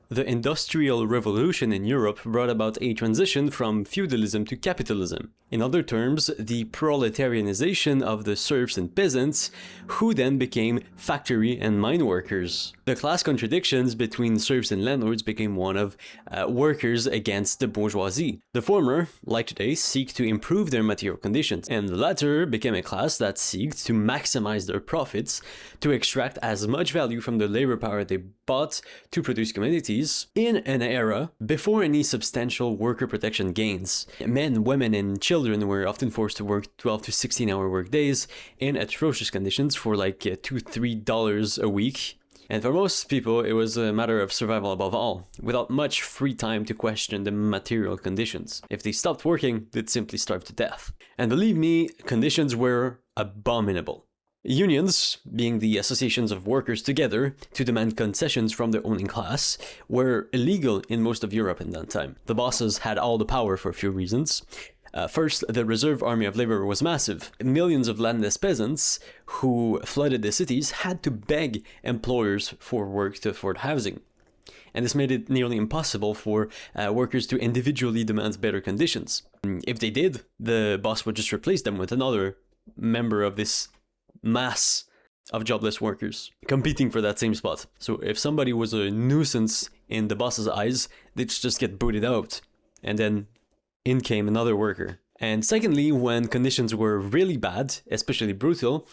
The Industrial Revolution in Europe brought about a transition from feudalism to capitalism. In other terms, the proletarianization of the serfs and peasants, who then became factory and mine workers. The class contradictions between serfs and landlords became one of workers against the bourgeoisie. The former, like today, seek to improve their material conditions, and the latter became a class that seeks to maximize their profits, to extract as much value from the labor power they bought to produce commodities, in an era before any substantial worker protection gains. Men, women, and children were often forced to work 12 to 16-hour work days in atrocious conditions for like $2–3 a week. And for most people, it was a matter of survival above all, without much free time to question the material conditions. If they stopped working, they'd simply starve to death. And believe me, conditions were abominable. Unions, being the associations of workers together to demand concessions from their owning class, were illegal in most of Europe in that time. The bosses had all the power for a few reasons. First, the reserve army of labor was massive. Millions of landless peasants who flooded the cities had to beg employers for work to afford housing. And this made it nearly impossible for workers to individually demand better conditions. If they did, the boss would just replace them with another member of this mass of jobless workers competing for that same spot. So if somebody was a nuisance in the boss's eyes, they'd just get booted out, and then in came another worker. And secondly, when conditions were really bad, especially brutal,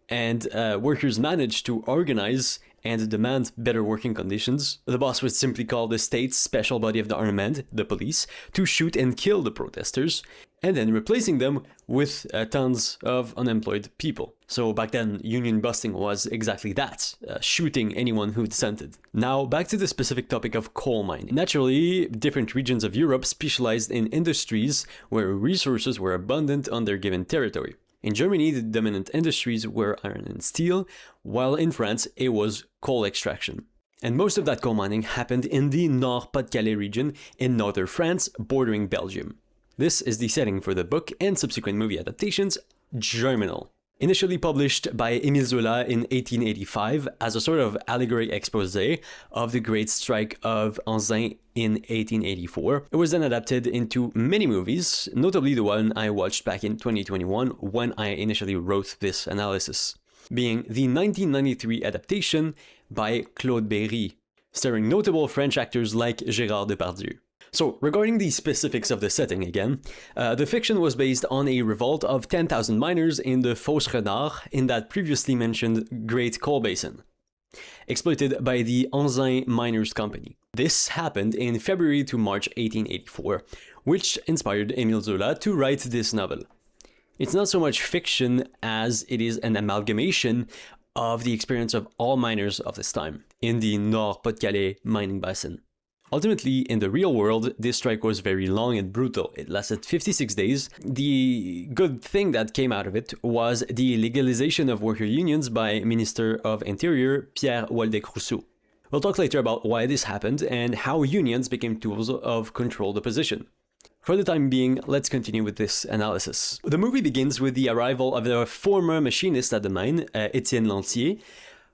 and workers managed to organize and demand better working conditions, the boss would simply call the state's special body of the armament, the police, to shoot and kill the protesters, and then replacing them with tons of unemployed people. So back then, union busting was exactly that, shooting anyone who dissented. Now, back to the specific topic of coal mining. Naturally, different regions of Europe specialized in industries where resources were abundant on their given territory. In Germany, the dominant industries were iron and steel, while in France, it was coal extraction. And most of that coal mining happened in the Nord-Pas-de-Calais region in northern France, bordering Belgium. This is the setting for the book and subsequent movie adaptations, Germinal. Initially published by Émile Zola in 1885 as a sort of allegoric exposé of the Great Strike of Anzin in 1884, it was then adapted into many movies, notably the one I watched back in 2021 when I initially wrote this analysis, being the 1993 adaptation by Claude Berri, starring notable French actors like Gérard Depardieu. So, regarding the specifics of the setting again, the fiction was based on a revolt of 10,000 miners in the Fosse Renard in that previously mentioned Great Coal Basin, exploited by the Anzin Miners Company. This happened in February to March 1884, which inspired Émile Zola to write this novel. It's not so much fiction as it is an amalgamation of the experience of all miners of this time in the Nord-Pas-de-Calais mining basin. Ultimately, in the real world, this strike was very long and brutal. It lasted 56 days. The good thing that came out of it was the legalization of worker unions by Minister of Interior Pierre Waldeck-Rousseau. We'll talk later about why this happened and how unions became tools of controlled opposition. For the time being, let's continue with this analysis. The movie begins with the arrival of the former machinist at the mine, Étienne Lantier,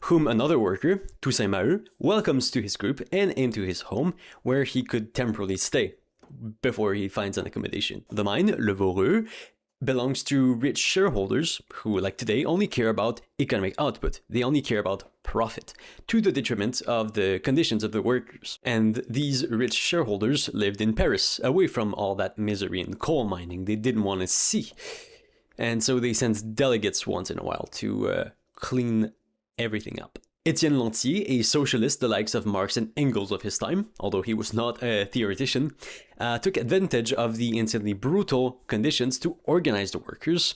whom another worker, Toussaint Maheu, welcomes to his group and into his home, where he could temporarily stay, before he finds an accommodation. The mine, Le Voreux, belongs to rich shareholders who, like today, only care about economic output. They only care about profit, to the detriment of the conditions of the workers. And these rich shareholders lived in Paris, away from all that misery and coal mining they didn't want to see. And so they sent delegates once in a while to clean everything up. Étienne Lantier, a socialist the likes of Marx and Engels of his time, although he was not a theoretician, took advantage of the insanely brutal conditions to organize the workers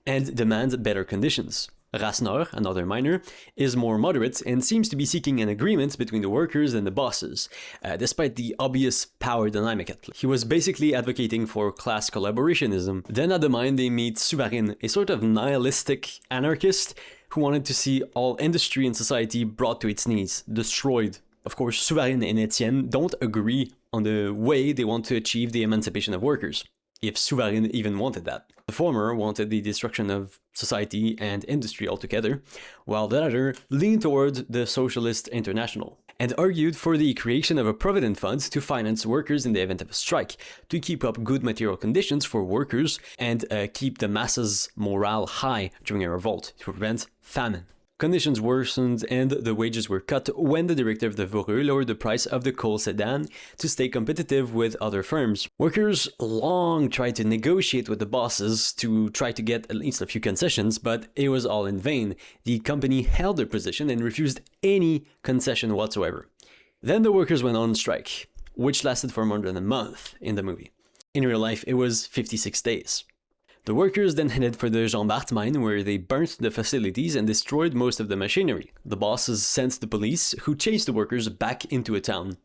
and demand better conditions. Rasseneur, another miner, is more moderate and seems to be seeking an agreement between the workers and the bosses, despite the obvious power dynamic at play. He was basically advocating for class collaborationism. Then at the mine they meet Souvarine, a sort of nihilistic anarchist who wanted to see all industry and society brought to its knees, destroyed. Of course, Souvarine and Etienne don't agree on the way they want to achieve the emancipation of workers, if Souvarine even wanted that. The former wanted the destruction of society and industry altogether, while the latter leaned toward the Socialist International. and argued for the creation of a provident fund to finance workers in the event of a strike, to keep up good material conditions for workers and keep the masses' morale high during a revolt, to prevent famine. Conditions worsened and the wages were cut when the director of the Voreux lowered the price of the coal sedan to stay competitive with other firms. Workers long tried to negotiate with the bosses to try to get at least a few concessions, but it was all in vain. The company held their position and refused any concession whatsoever. Then the workers went on strike, which lasted for more than a month in the movie. In real life, it was 56 days. The workers then headed for the Jean Bart mine, where they burnt the facilities and destroyed most of the machinery. The bosses sent the police, who chased the workers back into a town.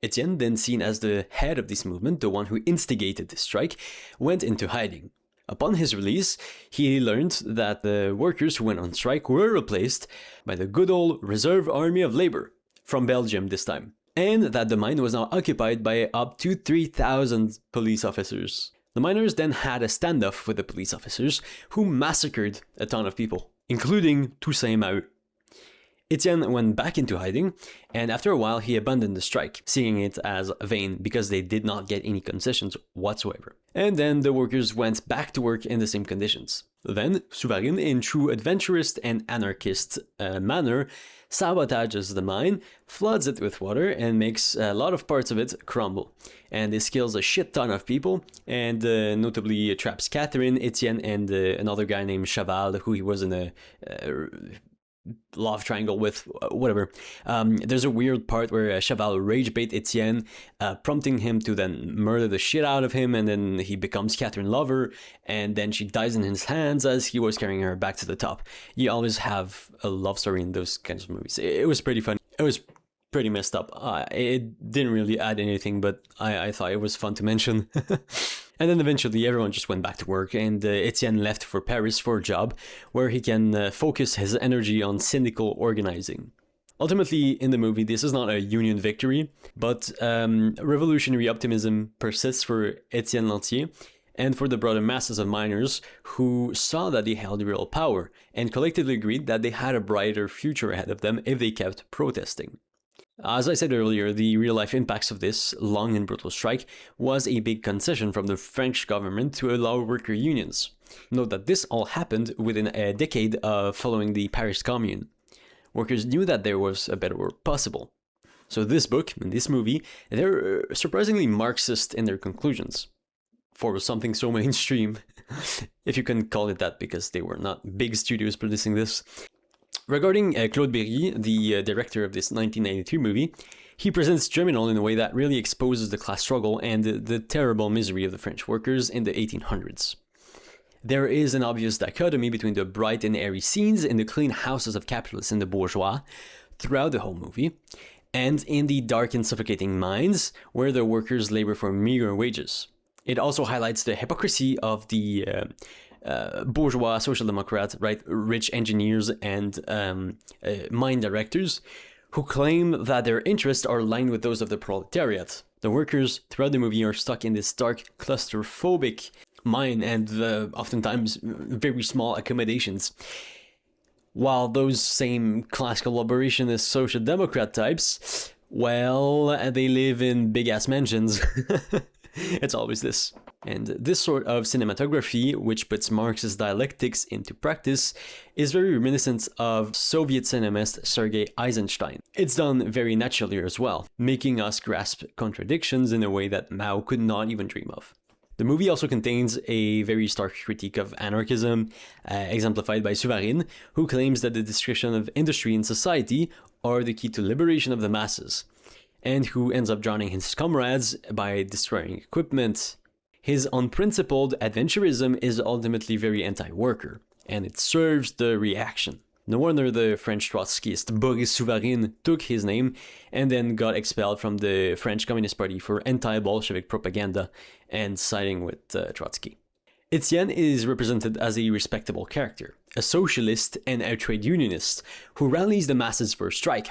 Etienne, then seen as the head of this movement, the one who instigated the strike, went into hiding. Upon his release, he learned that the workers who went on strike were replaced by the good old Reserve Army of Labor, from Belgium this time, and that the mine was now occupied by up to 3,000 police officers. The miners then had a standoff with the police officers, who massacred a ton of people, including Toussaint Maheu. Etienne went back into hiding, and after a while he abandoned the strike, seeing it as vain because they did not get any concessions whatsoever. And then the workers went back to work in the same conditions. Then Souvarine, in true adventurist and anarchist manner, sabotages the mine, floods it with water, and makes a lot of parts of it crumble. And this kills a shit ton of people, and notably traps Catherine, Etienne, and another guy named Chaval, who he was in a love triangle with, whatever. There's a weird part where Chaval rage bait Etienne, prompting him to then murder the shit out of him, and then he becomes Catherine's lover, and then she dies in his hands as he was carrying her back to the top. You always have a love story in those kinds of movies. It was pretty fun. It was pretty messed up. It didn't really add anything, but I thought it was fun to mention. And then eventually everyone just went back to work, and Etienne left for Paris for a job where he can focus his energy on syndical organizing. Ultimately, in the movie, this is not a union victory, but revolutionary optimism persists for Etienne Lantier and for the broader masses of miners who saw that they held real power and collectively agreed that they had a brighter future ahead of them if they kept protesting. As I said earlier, the real-life impacts of this long and brutal strike was a big concession from the French government to allow worker unions. Note that this all happened within a decade following the Paris Commune. Workers knew that there was a better world possible. So this book and this movie, they're surprisingly Marxist in their conclusions. For something so mainstream, if you can call it that, because they were not big studios producing this. Regarding Claude Berri, the director of this 1993 movie, he presents Germinal in a way that really exposes the class struggle and the terrible misery of the French workers in the 1800s. There is an obvious dichotomy between the bright and airy scenes in the clean houses of capitalists and the bourgeois throughout the whole movie, and in the dark and suffocating mines where the workers labor for meager wages. It also highlights the hypocrisy of the bourgeois social democrat, right, rich engineers and mine directors who claim that their interests are aligned with those of the proletariat. The workers throughout the movie are stuck in this dark, claustrophobic mine and oftentimes very small accommodations. While those same class collaborationist social democrat types, well, they live in big-ass mansions. It's always this. And this sort of cinematography, which puts Marxist dialectics into practice, is very reminiscent of Soviet cineast Sergei Eisenstein. It's done very naturally as well, making us grasp contradictions in a way that Mao could not even dream of. The movie also contains a very stark critique of anarchism, exemplified by Souvarine, who claims that the destruction of industry and society are the key to liberation of the masses, and who ends up drowning his comrades by destroying equipment. His unprincipled adventurism is ultimately very anti-worker, and it serves the reaction. No wonder the French Trotskyist Boris Souvarine took his name and then got expelled from the French Communist Party for anti-Bolshevik propaganda and siding with Trotsky. Etienne is represented as a respectable character, a socialist and a trade unionist who rallies the masses for a strike.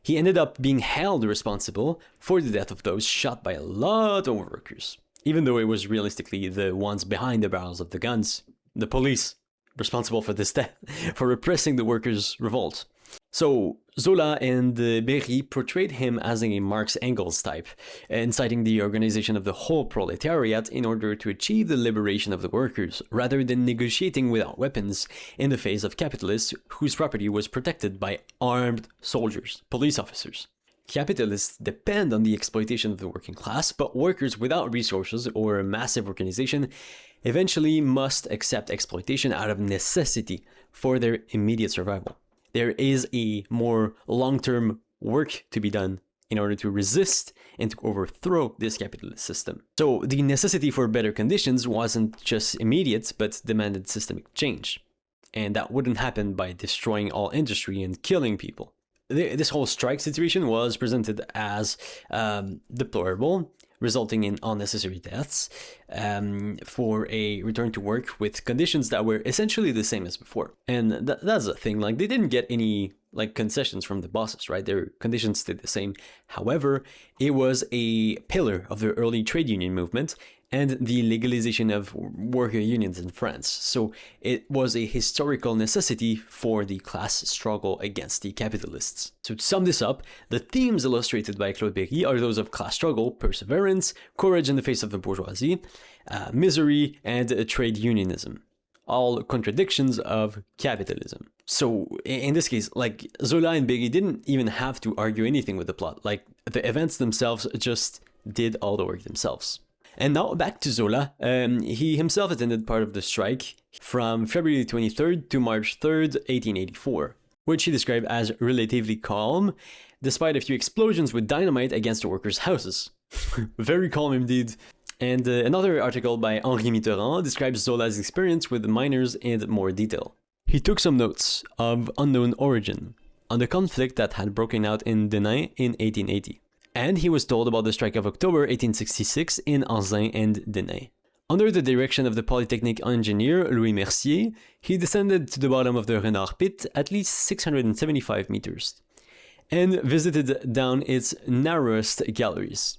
He ended up being held responsible for the death of those shot by a lot of workers, even though it was realistically the ones behind the barrels of the guns, the police, responsible for this death, for repressing the workers' revolt. So Zola and Berri portrayed him as a Marx-Engels type, inciting the organization of the whole proletariat in order to achieve the liberation of the workers, rather than negotiating without weapons in the face of capitalists whose property was protected by armed soldiers, police officers. Capitalists depend on the exploitation of the working class, but workers without resources or massive organization eventually must accept exploitation out of necessity for their immediate survival. There is a more long-term work to be done in order to resist and to overthrow this capitalist system. So the necessity for better conditions wasn't just immediate, but demanded systemic change. And that wouldn't happen by destroying all industry and killing people. This whole strike situation was presented as deplorable, resulting in unnecessary deaths, for a return to work with conditions that were essentially the same as before. And that's the thing, like, they didn't get any concessions from the bosses, right? Their conditions stayed the same. However, it was a pillar of the early trade union movement and the legalization of worker unions in France. So it was a historical necessity for the class struggle against the capitalists. So to sum this up, the themes illustrated by Claude Berri are those of class struggle, perseverance, courage in the face of the bourgeoisie, misery, and trade unionism. All contradictions of capitalism. So in this case, Zola and Berri didn't even have to argue anything with the plot. The events themselves just did all the work themselves. And now back to Zola. He himself attended part of the strike from February 23rd to March 3rd, 1884, which he described as relatively calm, despite a few explosions with dynamite against the workers' houses. Very calm indeed. And another article by Henri Mitterrand describes Zola's experience with the miners in more detail. He took some notes of unknown origin on the conflict that had broken out in Denain in 1880. And he was told about the strike of October 1866 in Anzin and Denain. Under the direction of the Polytechnic engineer Louis Mercier, he descended to the bottom of the Renard pit at least 675 meters, and visited down its narrowest galleries.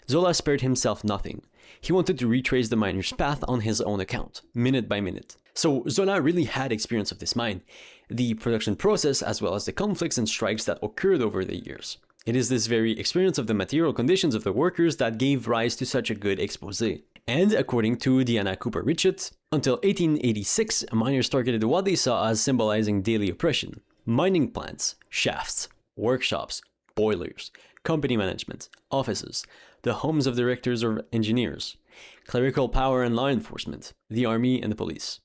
Zola spared himself nothing. He wanted to retrace the miner's path on his own account, minute by minute. So Zola really had experience of this mine, the production process as well as the conflicts and strikes that occurred over the years. It is this very experience of the material conditions of the workers that gave rise to such a good exposé. And according to Diana Cooper Richett, until 1886, miners targeted what they saw as symbolizing daily oppression: mining plants, shafts, workshops, boilers, company management, offices, the homes of directors or engineers, clerical power and law enforcement, the army and the police.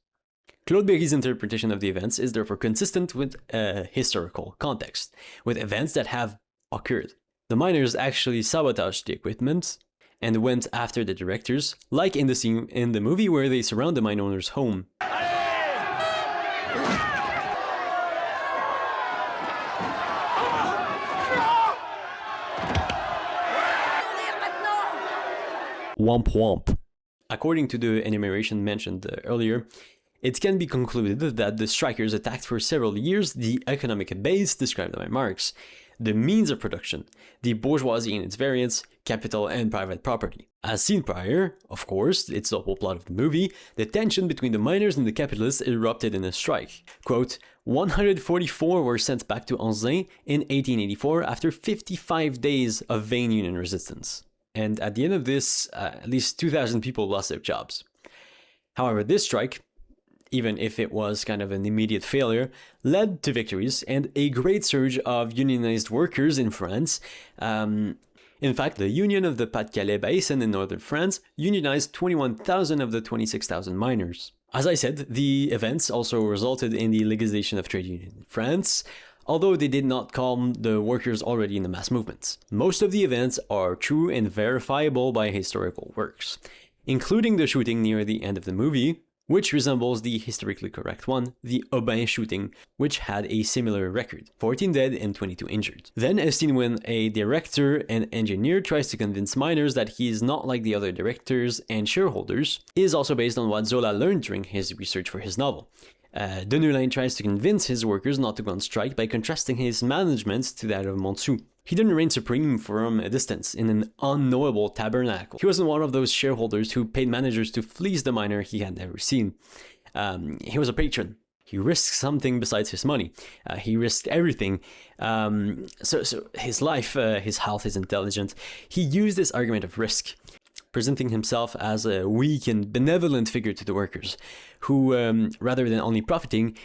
Claude Berri's interpretation of the events is therefore consistent with a historical context, with events that have occurred. The miners actually sabotaged the equipment and went after the directors, like in the scene in the movie where they surround the mine owner's home. Womp womp. According to the enumeration mentioned earlier, it can be concluded that the strikers attacked for several years the economic base described by Marx, the means of production, the bourgeoisie in its variants, capital and private property. As seen prior, of course, it's the whole plot of the movie, the tension between the miners and the capitalists erupted in a strike. Quote, 144 were sent back to Anzin in 1884 after 55 days of vain union resistance. And at the end of this, at least 2,000 people lost their jobs. However, this strike, even if it was kind of an immediate failure, led to victories and a great surge of unionized workers in France. In fact, the Union of the Pas-de-Calais Basin in northern France unionized 21,000 of the 26,000 miners. As I said, the events also resulted in the legalization of trade unions in France, although they did not calm the workers already in the mass movements. Most of the events are true and verifiable by historical works, including the shooting near the end of the movie, which resembles the historically correct one, the Aubery shooting, which had a similar record, 14 dead and 22 injured. Then a scene when a director and engineer tries to convince miners that he is not like the other directors and shareholders, is also based on what Zola learned during his research for his novel. Danel tries to convince his workers not to go on strike by contrasting his management to that of Montsou. He didn't reign supreme from a distance in an unknowable tabernacle. He wasn't one of those shareholders who paid managers to fleece the miner he had never seen. He was a patron. he risked something besides his money. He risked everything. So his life, his health, his intelligence. He used this argument of risk, presenting himself as a weak and benevolent figure to the workers, who, rather than only profiting,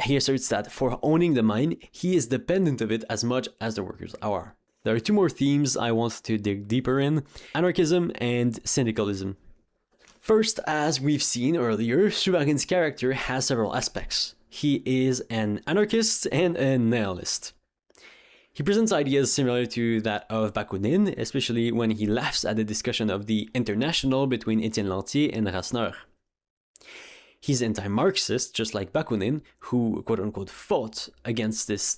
he asserts that for owning the mine, he is dependent of it as much as the workers are. There are two more themes I want to dig deeper in: anarchism and syndicalism. First, as we've seen earlier, Souvarine character has several aspects. He is an anarchist and a nihilist. He presents ideas similar to that of Bakounine, especially when he laughs at the discussion of the International between Étienne Lantier and Rasseneur. He's anti-Marxist, just like Bakounine, who quote-unquote fought against this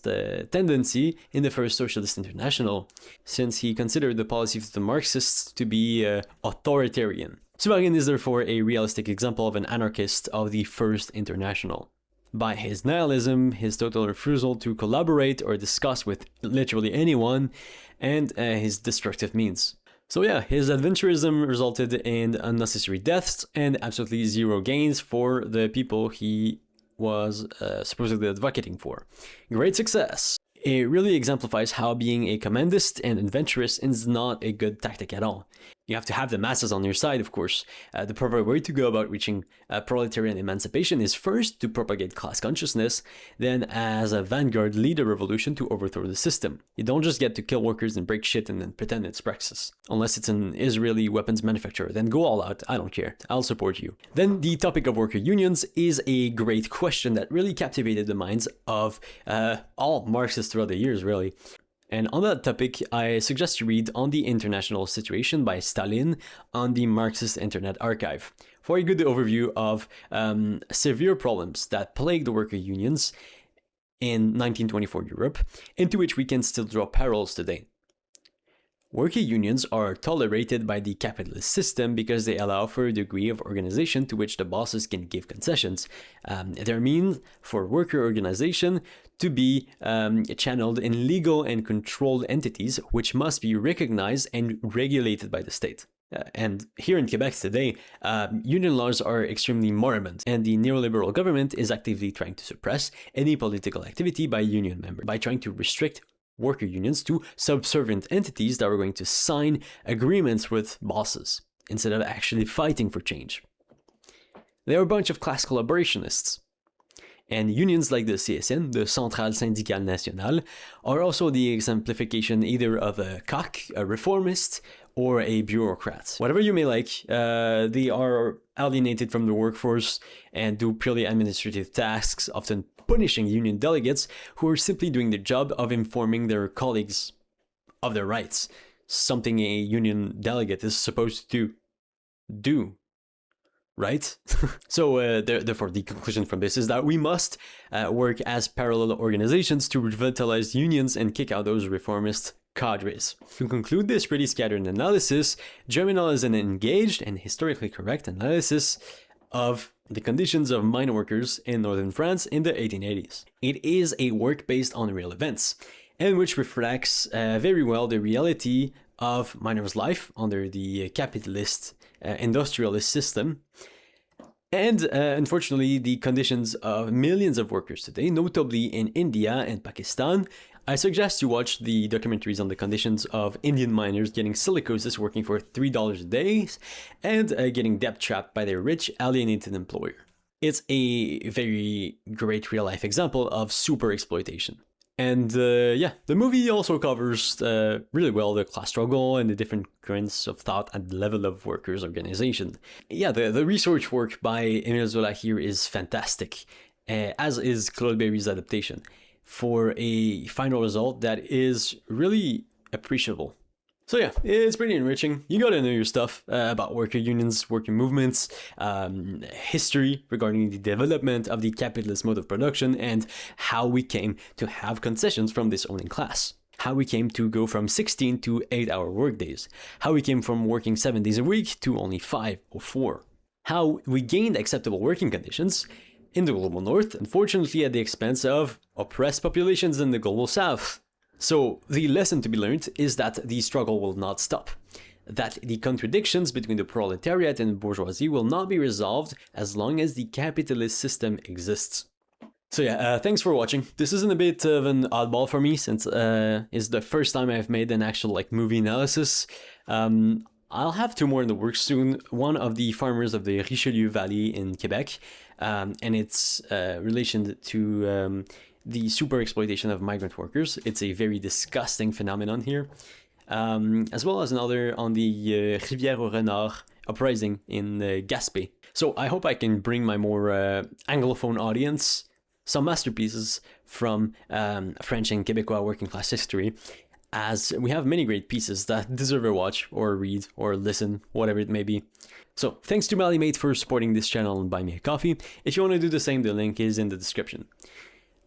tendency in the First Socialist International, since he considered the policies of the Marxists to be authoritarian. Souvarine is therefore a realistic example of an anarchist of the First International. By his nihilism, his total refusal to collaborate or discuss with literally anyone, and his destructive means. So yeah, his adventurism resulted in unnecessary deaths and absolutely zero gains for the people he was supposedly advocating for. Great success! It really exemplifies how being a commandist and adventurous is not a good tactic at all. You have to have the masses on your side, of course. The proper way to go about reaching proletarian emancipation is first to propagate class consciousness, then as a vanguard lead a revolution to overthrow the system. You don't just get to kill workers and break shit and then pretend it's praxis. Unless it's an Israeli weapons manufacturer, then go all out, I don't care, I'll support you. Then the topic of worker unions is a great question that really captivated the minds of all Marxists throughout the years, really. And on that topic, I suggest you read On the International Situation by Stalin on the Marxist Internet Archive for a good overview of severe problems that plague the worker unions in 1924 Europe, into which we can still draw parallels today. Worker unions are tolerated by the capitalist system because they allow for a degree of organization to which the bosses can give concessions. They're means for worker organization to be channeled in legal and controlled entities which must be recognized and regulated by the state. And here in Quebec today, union laws are extremely moribund, and the neoliberal government is actively trying to suppress any political activity by union members by trying to restrict worker unions to subservient entities that are going to sign agreements with bosses instead of actually fighting for change. They are a bunch of class collaborationists. And unions like the CSN, the Centrale Syndicale Nationale, are also the exemplification either of a cock, a reformist, or a bureaucrat. Whatever you may like, they are alienated from the workforce and do purely administrative tasks, often punishing union delegates who are simply doing the job of informing their colleagues of their rights, something a union delegate is supposed to do. Right? So therefore the conclusion from this is that we must work as parallel organizations to revitalize unions and kick out those reformist cadres. To conclude this pretty scattered analysis, Germinal is an engaged and historically correct analysis of the conditions of mine workers in northern France in the 1880s. It is a work based on real events, and which reflects very well the reality of miners' life under the capitalist industrialist system, and unfortunately the conditions of millions of workers today, notably in India and Pakistan. I suggest you watch the documentaries on the conditions of Indian miners getting silicosis working for $3 a day and getting debt trapped by their rich, alienated employer. It's a very great real-life example of super exploitation. And yeah, the movie also covers really well the class struggle and the different currents of thought at the level of workers' organization. Yeah, the research work by Émile Zola here is fantastic, as is Claude Berry's adaptation, for a final result that is really appreciable. So yeah, it's pretty enriching. You gotta know your stuff about worker unions, worker movements, history regarding the development of the capitalist mode of production, and how we came to have concessions from this owning class. How we came to go from 16 to 8-hour workdays. How we came from working 7 days a week to only 5 or 4. How we gained acceptable working conditions in the global north, unfortunately at the expense of oppressed populations in the global south. So the lesson to be learned is that the struggle will not stop, that the contradictions between the proletariat and bourgeoisie will not be resolved as long as the capitalist system exists. So yeah, thanks for watching. This isn't a bit of an oddball for me since it's the first time I've made an actual like movie analysis. I'll have 2 more in the works soon. One of the farmers of the Richelieu Valley in Quebec, and its relation to the super exploitation of migrant workers. It's a very disgusting phenomenon here. As well as another on the Rivière au Renard uprising in Gaspé. So I hope I can bring my more Anglophone audience some masterpieces from French and Quebecois working class history, as we have many great pieces that deserve a watch or read or listen, whatever it may be. So thanks to Mallymate for supporting this channel and buy me a coffee. If you want to do the same, the link is in the description.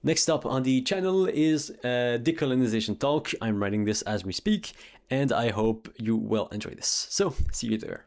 Next up on the channel is a decolonization talk. I'm writing this as we speak, and I hope you will enjoy this. So see you there.